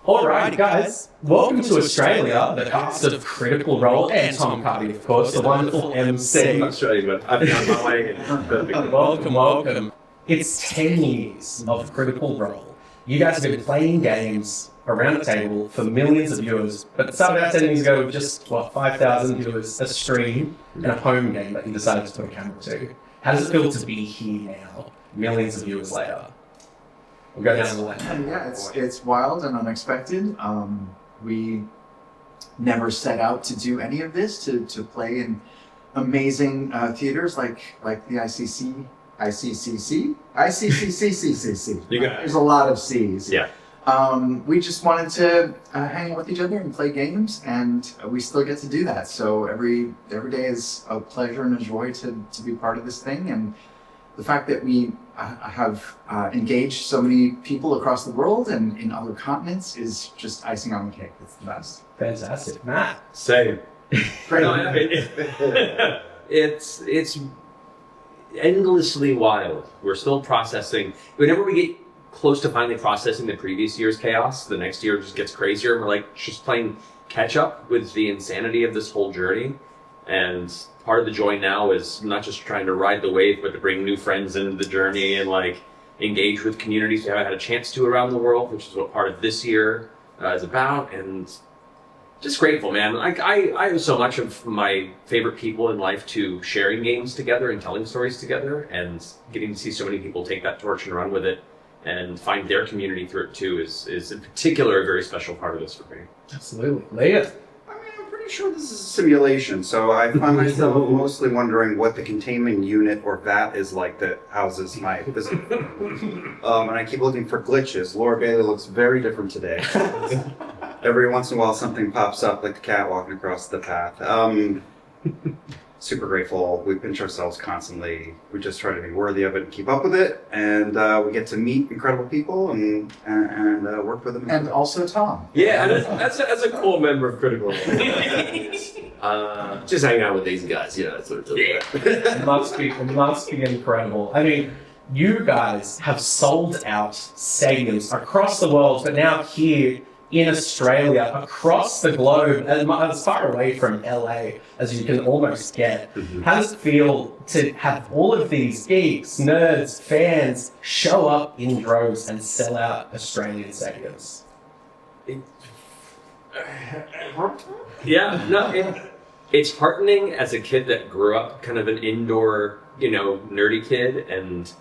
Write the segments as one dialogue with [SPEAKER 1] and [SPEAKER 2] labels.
[SPEAKER 1] Alright guys, welcome to Australia, the cast of Critical Role, and Tom Cardy, of course, the wonderful MC.
[SPEAKER 2] Australia, but I've found my way in.
[SPEAKER 1] Welcome. It's 10 years of Critical Role. You guys have been playing games around the table for millions of viewers, but it started out 10 years ago with just, 5,000 viewers, a stream, and a home game that you decided to put a camera to. How does it feel to be here now, millions of viewers later? We'll go down the line.
[SPEAKER 3] Yeah, it's wild and unexpected. We never set out to do any of this, to play in amazing theaters like the ICCC.
[SPEAKER 2] You got it.
[SPEAKER 3] There's a lot of C's.
[SPEAKER 2] Yeah.
[SPEAKER 3] We just wanted to hang out with each other and play games, and we still get to do that. So every day is a pleasure and a joy to be part of this thing, and the fact that we have engaged so many people across the world and in other continents is just icing on the cake. It's the best.
[SPEAKER 1] Fantastic. Matt?
[SPEAKER 2] Same.
[SPEAKER 3] Great.
[SPEAKER 2] No, it's endlessly wild. We're still processing. Whenever we get close to finally processing the previous year's chaos, the next year just gets crazier, and we're like just playing catch up with the insanity of this whole journey. And part of the joy now is not just trying to ride the wave, but to bring new friends into the journey and engage with communities we haven't had a chance to around the world, which is what part of this year is about. And just grateful, man. I owe so much of my favorite people in life to sharing games together and telling stories together, and getting to see so many people take that torch and run with it and find their community through it too is in particular a very special part of this for me.
[SPEAKER 1] Absolutely. Leah?
[SPEAKER 4] I'm pretty sure this is a simulation, so I find myself mostly wondering what the containment unit or vat is like that houses my physical. And I keep looking for glitches. Laura Bailey looks very different today. Every once in a while something pops up, like the cat walking across the path. Super grateful. We pinch ourselves constantly. We just try to be worthy of it and keep up with it. And we get to meet incredible people and work with them.
[SPEAKER 3] And also Tom.
[SPEAKER 2] Yeah, that's a cool member of Critical Role.
[SPEAKER 5] Just hanging out with these guys, that's what it's about.
[SPEAKER 1] It must be incredible. I mean, you guys have sold out stadiums across the world, but now here in Australia, across the globe, as far away from LA as you can almost get.
[SPEAKER 5] Mm-hmm.
[SPEAKER 1] How does it feel to have all of these geeks, nerds, fans show up in droves and sell out Australian stadiums?
[SPEAKER 2] It's heartening as a kid that grew up kind of an indoor, nerdy kid, and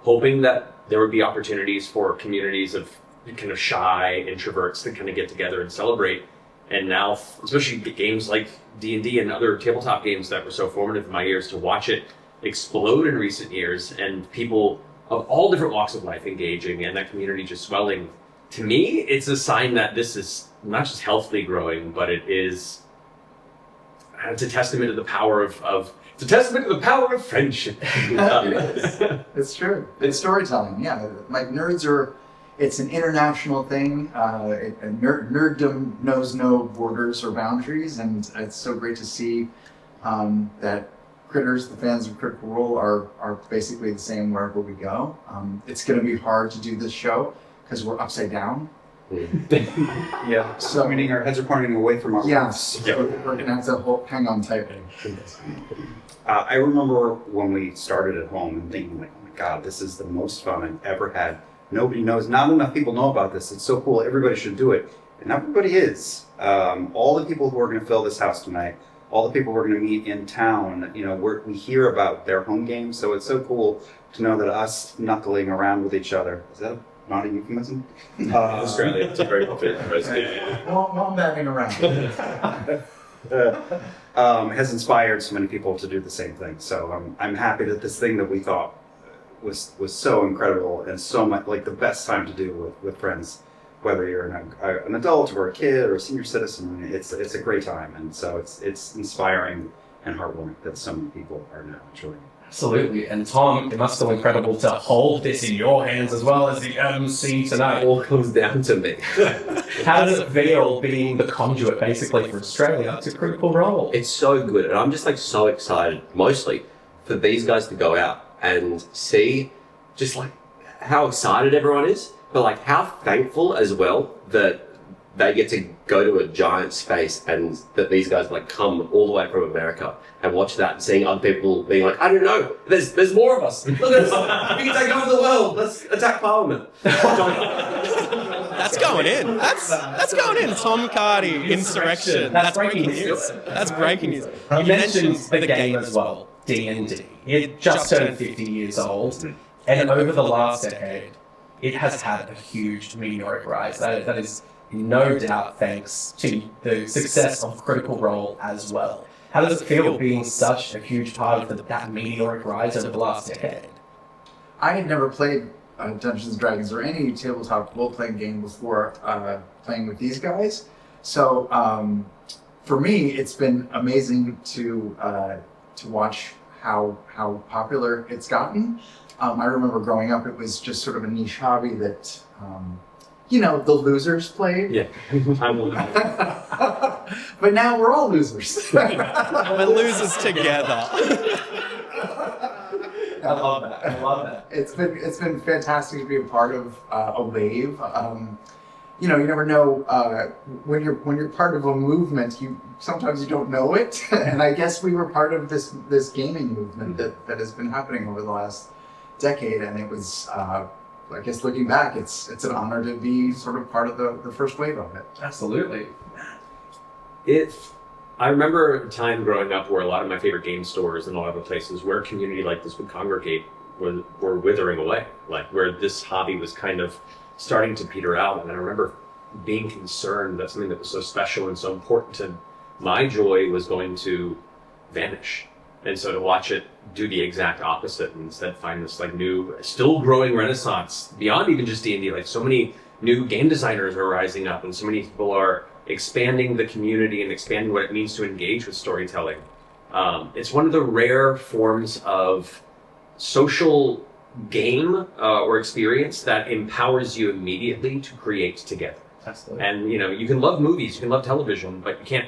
[SPEAKER 2] hoping that there would be opportunities for communities of kind of shy introverts to kind of get together and celebrate. And now, especially games like D&D and other tabletop games that were so formative in my years, to watch it explode in recent years and people of all different walks of life engaging and that community just swelling. To me, it's a sign that this is not just healthily growing, but it's a testament to the power of it's a testament to the power of friendship.
[SPEAKER 3] It's true. It's storytelling. Yeah, it's an international thing. Nerddom knows no borders or boundaries, and it's so great to see that Critters, the fans of Critical Role, are basically the same wherever we go. It's going to be hard to do this show because we're upside down.
[SPEAKER 4] Yeah,
[SPEAKER 3] so
[SPEAKER 4] meaning our heads are pointing away from our
[SPEAKER 3] yes, we're going to have to hang on tight.
[SPEAKER 4] I remember when we started at home and thinking, oh my God, this is the most fun I've ever had. Nobody knows, not enough people know about this. It's so cool, everybody should do it. And everybody is. All the people who are going to fill this house tonight, all the people we're going to meet in town, we hear about their home games, so it's so cool to know that us knuckling around with each other, is that not a euphemism?
[SPEAKER 2] Australia, it's a very popular phrase.
[SPEAKER 3] Wombatting around.
[SPEAKER 4] Has inspired so many people to do the same thing. So I'm happy that this thing that we thought was so incredible and so much like the best time to do with friends, whether you're an adult or a kid or a senior citizen, it's a great time. And so it's inspiring and heartwarming that so many people are now enjoying it.
[SPEAKER 1] Absolutely. And Tom, it must feel incredible to hold this in your hands as well as the MC tonight.
[SPEAKER 5] It all comes down to me.
[SPEAKER 1] How does it feel being the conduit basically for Australia to Critical Role?
[SPEAKER 5] It's so good, and I'm just so excited, mostly, for these guys to go out and see just how excited everyone is, but how thankful as well that they get to go to a giant space, and that these guys like come all the way from America and watch that, and seeing other people being like, I don't know, there's more of us. Look at us. We can take over the world. Let's attack Parliament.
[SPEAKER 6] That's going in. That's going in. Tom Cardy, Insurrection. That's breaking news. That's breaking news.
[SPEAKER 1] You mentioned the game as well, D&D. It just turned 50 years old, and over the last decade, it has had a huge meteoric rise. That is no doubt thanks to the success of Critical Role as well. How does it feel being such a huge part of that meteoric rise over the last decade?
[SPEAKER 3] I had never played Dungeons & Dragons or any tabletop role-playing game before playing with these guys. So for me, it's been amazing to watch how popular it's gotten. I remember growing up, it was just sort of a niche hobby that, the losers played.
[SPEAKER 2] Yeah, I'm one of them.
[SPEAKER 3] But now we're all losers.
[SPEAKER 6] We're losers together.
[SPEAKER 1] I love that.
[SPEAKER 3] It's been fantastic to be a part of a wave. You never know when you're part of a movement. Sometimes you don't know it, and I guess we were part of this gaming movement that has been happening over the last decade, and it was. I guess looking back, it's an honor to be sort of part of the first wave of it.
[SPEAKER 1] Absolutely.
[SPEAKER 2] I remember a time growing up where a lot of my favorite game stores and a lot of the places where a community like this would congregate were withering away, like where this hobby was kind of starting to peter out. And I remember being concerned that something that was so special and so important to my joy was going to vanish. And so to watch it do the exact opposite and instead find this like new, still growing renaissance beyond even just D&D, like so many new game designers are rising up and so many people are expanding the community and expanding what it means to engage with storytelling. It's one of the rare forms of social game or experience that empowers you immediately to create together.
[SPEAKER 1] Absolutely.
[SPEAKER 2] And you can love movies, you can love television, but you can't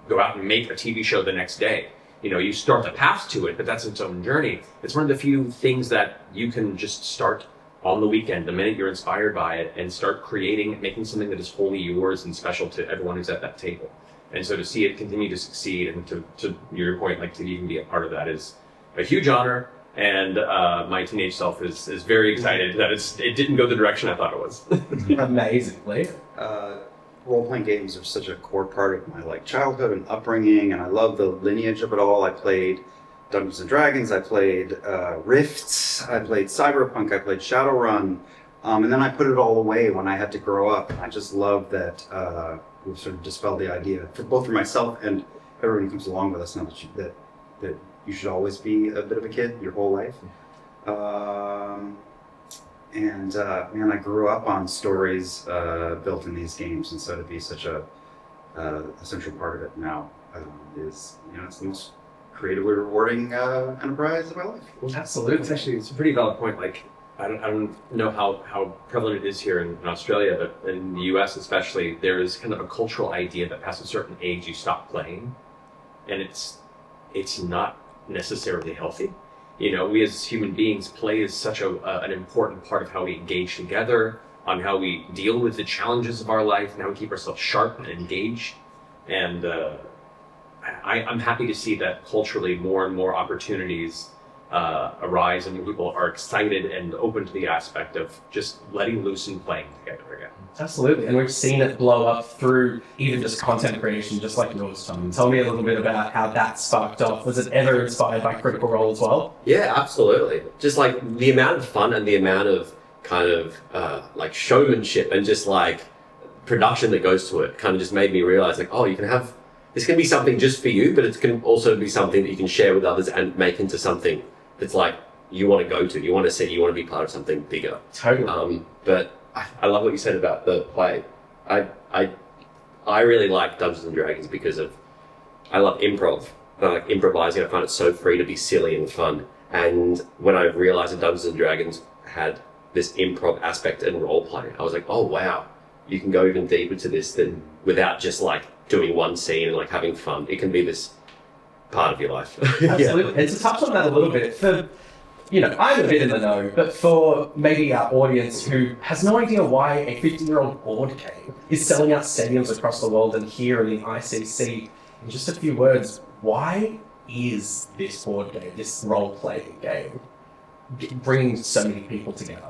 [SPEAKER 2] go out and make a TV show the next day. You start the path to it, but that's its own journey. It's one of the few things that you can just start on the weekend, the minute you're inspired by it, and start creating, making something that is wholly yours and special to everyone who's at that table. And so to see it continue to succeed and to your point, like to even be a part of that is a huge honor. And my teenage self is very excited that it didn't go the direction I thought it was.
[SPEAKER 1] Amazingly.
[SPEAKER 4] Role-playing games are such a core part of my childhood and upbringing, and I love the lineage of it all. I played Dungeons & Dragons, I played Rifts, I played Cyberpunk, I played Shadowrun, and then I put it all away when I had to grow up. I just love that we've sort of dispelled the idea, both for myself and everyone who comes along with us now, that you should always be a bit of a kid your whole life. Man, I grew up on stories built in these games, and so to be such a central part of it now is, it's the most creatively rewarding enterprise of my life.
[SPEAKER 1] Absolutely.
[SPEAKER 2] It's a pretty valid point. Like, I don't know how prevalent it is here in Australia, but in the US especially, there is kind of a cultural idea that past a certain age you stop playing, and it's not necessarily healthy. We as human beings, play is such an important part of how we engage together, on how we deal with the challenges of our life, and how we keep ourselves sharp and engaged. And I'm happy to see that culturally more and more opportunities arise, and people are excited and open to the aspect of just letting loose and playing together again.
[SPEAKER 1] Absolutely, and we've seen it blow up through even just content creation, just like yours, Tom. Tell me a little bit about how that sparked off. Was it ever inspired by Critical Role as well?
[SPEAKER 5] Yeah, absolutely. Just like the amount of fun and the amount of kind of showmanship and just like production that goes to it kind of just made me realize you can have, this can be something just for you, but it can also be something that you can share with others and make into something that's like you want to go to, you want to see, you want to be part of something bigger.
[SPEAKER 1] Totally.
[SPEAKER 5] But I love what you said about the play. I really like Dungeons and Dragons because I love improv. I like improvising. I find it so free to be silly and fun. And when I realized that Dungeons and Dragons had this improv aspect and role play, I was like, oh wow, you can go even deeper to this than without just doing one scene and having fun. It can be this part of your life.
[SPEAKER 1] Absolutely. And to touch on that a little bit, I'm a bit in the know, but for maybe our audience who has no idea why a 50-year-old board game is selling out stadiums across the world and here in the ICC, in just a few words, why is this board game, this role-playing game, bringing so many people together?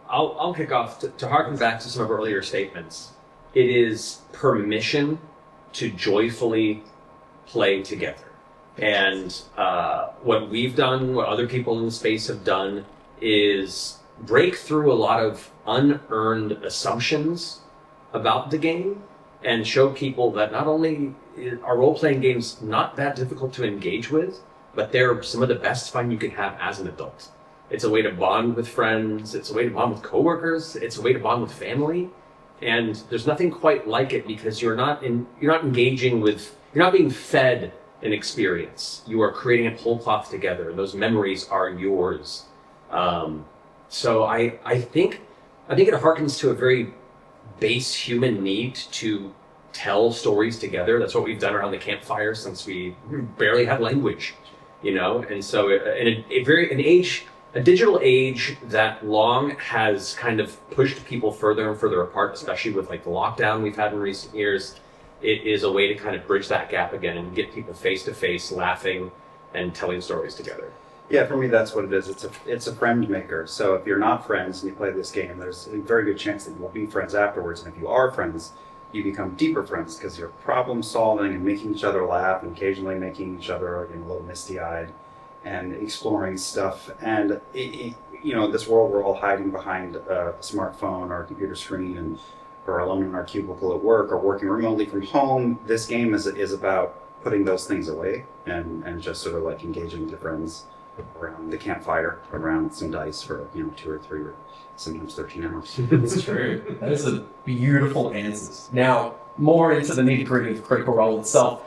[SPEAKER 2] I'll kick off to harken back to some of our earlier statements. It is permission to joyfully play together. And what we've done, what other people in the space have done, is break through a lot of unearned assumptions about the game and show people that not only are role-playing games not that difficult to engage with, but they're some of the best fun you can have as an adult. It's a way to bond with friends. It's a way to bond with coworkers. It's a way to bond with family. And there's nothing quite like it because you're not being fed an experience. You are creating a whole cloth together. Those memories are yours. So I think it harkens to a very base human need to tell stories together. That's what we've done around the campfire since we barely had language, And so in a digital age that long has kind of pushed people further and further apart, especially with like the lockdown we've had in recent years. It is a way to kind of bridge that gap again and get people face to face, laughing and telling stories together.
[SPEAKER 4] Yeah, for me, that's what it is. It's a friend maker. So if you're not friends and you play this game, there's a very good chance that you will be friends afterwards. And if you are friends, you become deeper friends because you're problem solving and making each other laugh and occasionally making each other a little misty-eyed and exploring stuff. And this world we're all hiding behind a smartphone or a computer screen and or alone in our cubicle at work or working remotely from home. This game is about putting those things away and just sort of like engaging with friends around the campfire, around some dice for 2 or 3 or sometimes 13 hours.
[SPEAKER 1] It's true. That is a beautiful answers. Now, more into the nitty-gritty of Critical Role itself.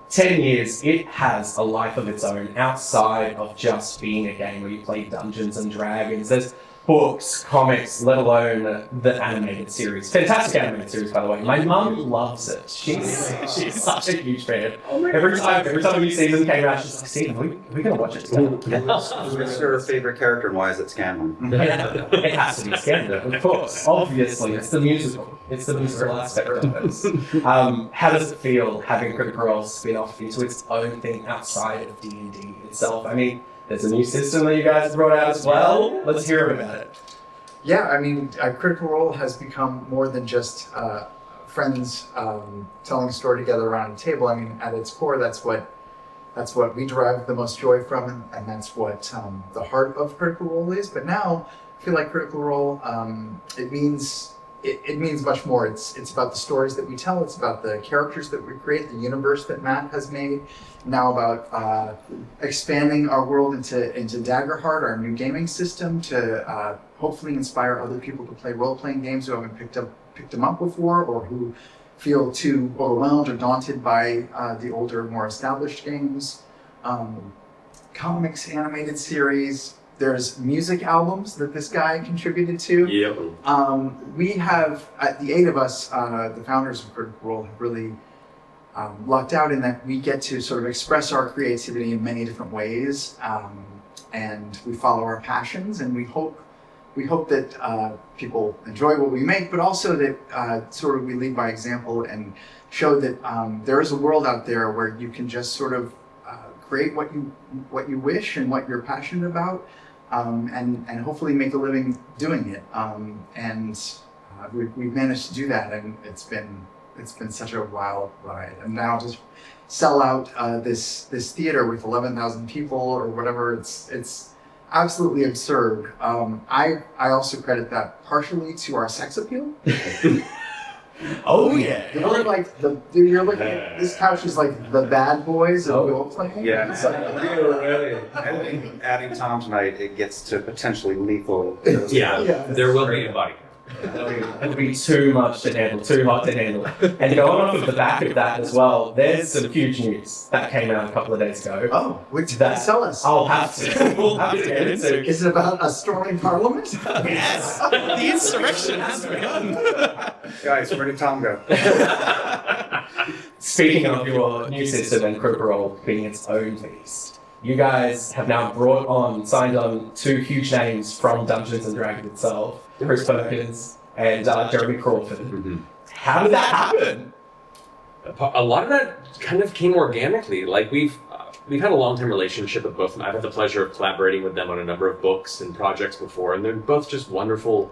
[SPEAKER 1] 10 years, it has a life of its own outside of just being a game where you play Dungeons and Dragons. There's books, comics, let alone the animated series. Fantastic animated series, by the way. My mum loves it. She's such a huge fan. Every time a new season came out, she's like, "Steve, are we going to watch it together?"
[SPEAKER 4] Who's your favorite character and why is it Scanlan?
[SPEAKER 1] It has to be Scanlan, of course. Obviously, it's the musical. It's the musical aspect of this. How does it feel having Critical Role spin off into its own thing outside of D&D itself? I mean, there's a new system that you guys brought out as well. Let's hear about it.
[SPEAKER 3] Yeah, I mean, Critical Role has become more than just friends telling a story together around a table. I mean, at its core, that's what we derive the most joy from, and that's what the heart of Critical Role is. But now, I feel like Critical Role, it means much more. It's about the stories that we tell. It's about the characters that we create, the universe that Matt has made. Now about expanding our world into Daggerheart, our new gaming system, to hopefully inspire other people to play role-playing games who haven't picked them up before, or who feel too overwhelmed or daunted by the older, more established games. Comics, animated series. There's music albums that this guy contributed to.
[SPEAKER 2] Yep.
[SPEAKER 3] We have, the 8 of us, the founders of Critical Role, have really lucked out in that we get to sort of express our creativity in many different ways, and we follow our passions, and we hope that people enjoy what we make, but also that sort of we lead by example and show that there is a world out there where you can just sort of create what you wish and what you're passionate about, and hopefully make a living doing it. We've managed to do that, and it's been such a wild ride. And now to sell out this theater with 11,000 people or whatever, it's absolutely absurd. I also credit that partially to our sex appeal.
[SPEAKER 1] Oh yeah.
[SPEAKER 3] You're like looking at this couch is like the bad boys of role playing.
[SPEAKER 4] Yeah.
[SPEAKER 3] It's like,
[SPEAKER 4] I think adding Tom tonight, it gets to potentially lethal.
[SPEAKER 2] Yeah. There will be a body.
[SPEAKER 1] It'll be too much to handle, too hot to handle. And going off of the back of that as well, there's some huge news that came out a couple of days ago.
[SPEAKER 3] oh, which tell us.
[SPEAKER 1] I'll have to. We'll have to get into.
[SPEAKER 3] Is it about a storming parliament?
[SPEAKER 6] Yes, the insurrection has begun.
[SPEAKER 4] Guys, where did Tom go?
[SPEAKER 1] Speaking of your new system and Critical Role being its own beast, you guys have now signed on 2 huge names from Dungeons and Dragons itself, Chris Perkins and Jeremy Crawford.
[SPEAKER 2] Mm-hmm.
[SPEAKER 1] How did that happen?
[SPEAKER 2] A lot of that kind of came organically. Like we've had a long-term relationship with both of them. I've had the pleasure of collaborating with them on a number of books and projects before, and they're both just wonderful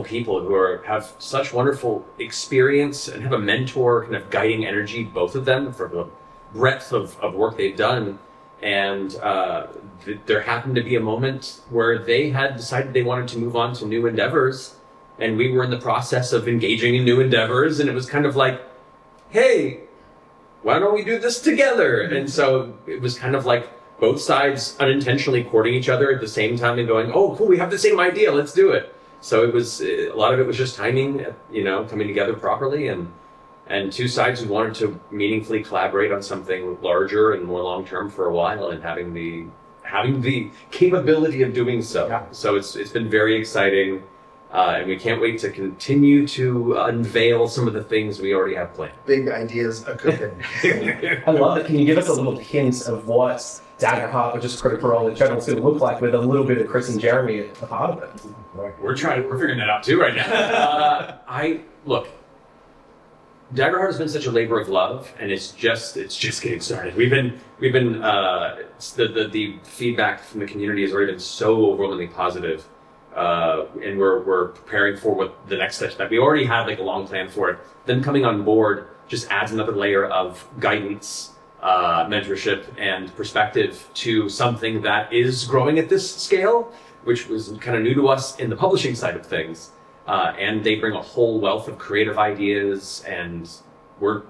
[SPEAKER 2] people who have such wonderful experience and have a mentor kind of guiding energy, both of them, from the breadth of work they've done. And there happened to be a moment where they had decided they wanted to move on to new endeavors, and we were in the process of engaging in new endeavors, and it was kind of like, hey, why don't we do this together? And so it was kind of like both sides unintentionally courting each other at the same time and going, oh, cool, we have the same idea, let's do it. So it was, a lot of it was just timing, coming together properly, and 2 sides who wanted to meaningfully collaborate on something larger and more long-term for a while, and having the capability of doing so.
[SPEAKER 3] Yeah.
[SPEAKER 2] So it's been very exciting. And we can't wait to continue to unveil some of the things we already have planned.
[SPEAKER 3] Big ideas a cooking.
[SPEAKER 1] I love it. Can you give us a little hint of what Daggerheart or just Critical Role in general is going to look like with a little bit of Chris and Jeremy at the heart of it?
[SPEAKER 2] We're figuring that out too right now. Look, Daggerheart has been such a labor of love, and it's just getting started. The feedback from the community has already been so overwhelmingly positive. And we're preparing for what the next step. We already had like a long plan for it. Them coming on board just adds another layer of guidance, mentorship, and perspective to something that is growing at this scale, which was kind of new to us in the publishing side of things. And they bring a whole wealth of creative ideas, and we'll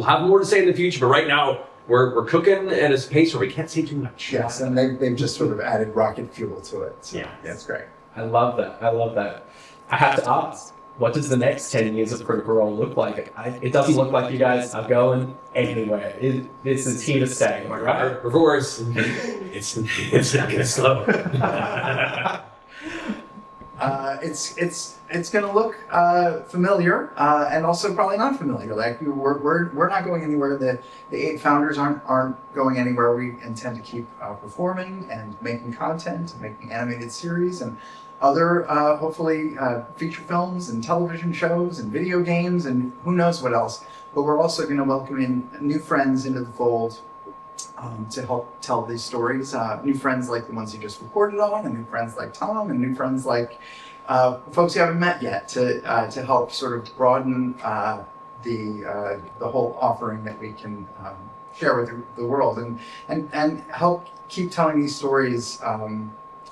[SPEAKER 2] have more to say in the future. But right now, we're cooking at a pace where we can't say too much.
[SPEAKER 3] Yes, and they've just sort of added rocket fuel to it. So
[SPEAKER 2] Yeah.
[SPEAKER 3] That's great.
[SPEAKER 1] I love that. I have to ask, what does the next 10 years of Critical Role look like? It doesn't look like you guys are going anywhere. This is here to stay, am I right?
[SPEAKER 2] Reverse. It's not going to slow.
[SPEAKER 3] It's going to look familiar and also probably not familiar. Like we're not going anywhere. The 8 founders aren't going anywhere. We intend to keep performing and making content, and making animated series and other hopefully feature films and television shows and video games and who knows what else. But we're also going to welcome in new friends into the fold. To help tell these stories, new friends like the ones you just reported on, and new friends like Tom, and new friends like folks you haven't met yet, to help sort of broaden the whole offering that we can share with the world, and help keep telling these stories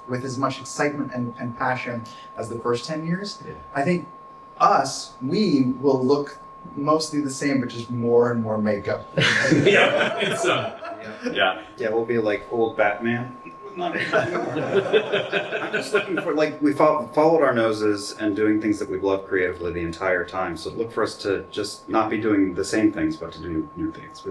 [SPEAKER 3] with as much excitement and passion as the first 10 years.
[SPEAKER 2] Yeah.
[SPEAKER 3] I think we will look mostly the same, but just more and more makeup.
[SPEAKER 2] Yeah.
[SPEAKER 4] Yeah, we'll be like old Batman. Not anymore. I'm just looking for, like, we followed our noses and doing things that we've loved creatively the entire time. So look for us to just not be doing the same things, but to do new things.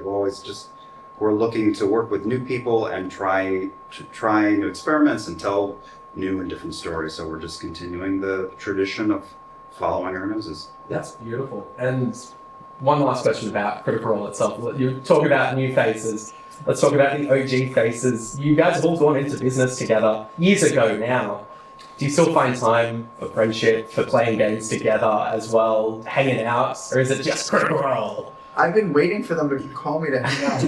[SPEAKER 4] We're looking to work with new people and try new experiments and tell new and different stories. So we're just continuing the tradition of following our noses.
[SPEAKER 1] That's beautiful. And one last question about Critical Role itself. You talk about new faces. Let's talk about the OG faces. You guys have all gone into business together years ago now. Do you still find time for friendship, for playing games together as well, hanging out, or is it just Critical Role?
[SPEAKER 3] I've been waiting for them to call me to hang out.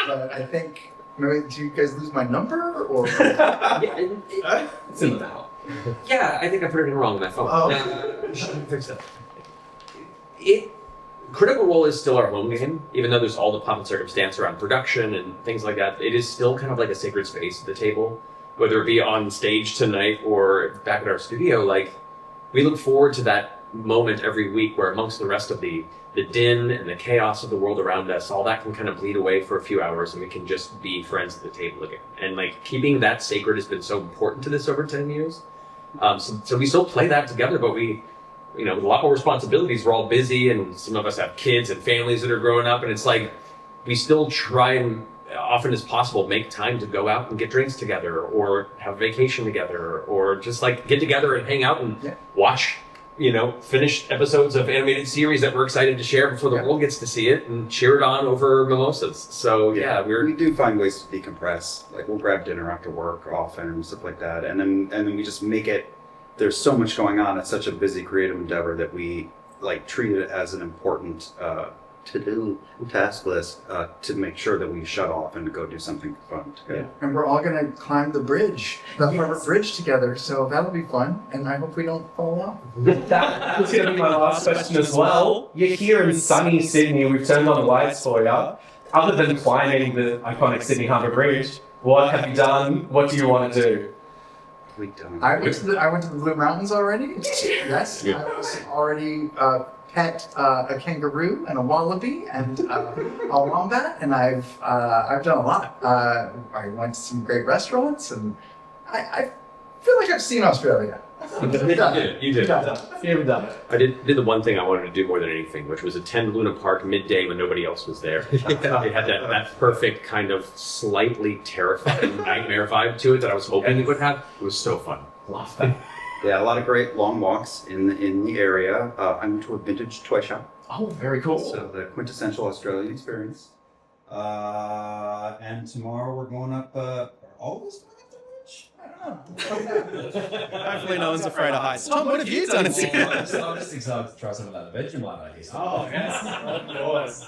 [SPEAKER 3] But I think, maybe, do you guys lose my number? Or
[SPEAKER 1] It's in the mail.
[SPEAKER 2] Yeah, I think I put it in wrong on my phone.
[SPEAKER 3] Oh.
[SPEAKER 2] Fix that. Critical Role is still our home game, even though there's all the pomp and circumstance around production and things like that. It is still kind of like a sacred space at the table, whether it be on stage tonight or back at our studio. Like, we look forward to that moment every week where, amongst the rest of the din and the chaos of the world around us, all that can kind of bleed away for a few hours, and we can just be friends at the table again. And like, keeping that sacred has been so important to this over 10 years. So we still play that together, but we, with a lot more responsibilities, we're all busy, and some of us have kids and families that are growing up, and it's like, we still try and, often as possible, make time to go out and get drinks together, or have a vacation together, or just like get together and hang out and watch finished episodes of animated series that we're excited to share before the world gets to see it and cheer it on over mimosas. So
[SPEAKER 4] we do find ways to decompress. Like we'll grab dinner after work often and stuff like that, and then we just make it. There's so much going on. It's such a busy creative endeavor that we treat it as an important to-do task list to make sure that we shut off and go do something fun together.
[SPEAKER 3] Yeah. And we're all going to climb the bridge, the Harvard Bridge together. So that'll be fun. And I hope we don't fall off.
[SPEAKER 1] That was going to be my last question as well. You're here in sunny Sydney. We've turned on the lights for you. Other than climbing the iconic Sydney Harbour Bridge, what have you done? What do you want to do?
[SPEAKER 3] I went to the Blue Mountains already. Yes, I was already pet a kangaroo and a wallaby and a wombat, and I've done a lot. I went to some great restaurants, and I feel like I've seen Australia.
[SPEAKER 2] You did.
[SPEAKER 1] You've done.
[SPEAKER 2] I did the one thing I wanted to do more than anything, which was attend Luna Park midday when nobody else was there. It had that perfect kind of slightly terrifying nightmare vibe to it that I was hoping it would have. It was so fun.
[SPEAKER 1] Love that.
[SPEAKER 4] Yeah, a lot of great long walks in the area. I went to a vintage toy shop.
[SPEAKER 1] Oh, very cool.
[SPEAKER 4] So the quintessential Australian experience. And tomorrow we're going up. All this going up the ridge? I don't know.
[SPEAKER 6] Hopefully no one's afraid of heights. Tom, what have you done?
[SPEAKER 7] I'm just excited to try some of that Vegemite ideas.
[SPEAKER 1] Oh, yes. Of course.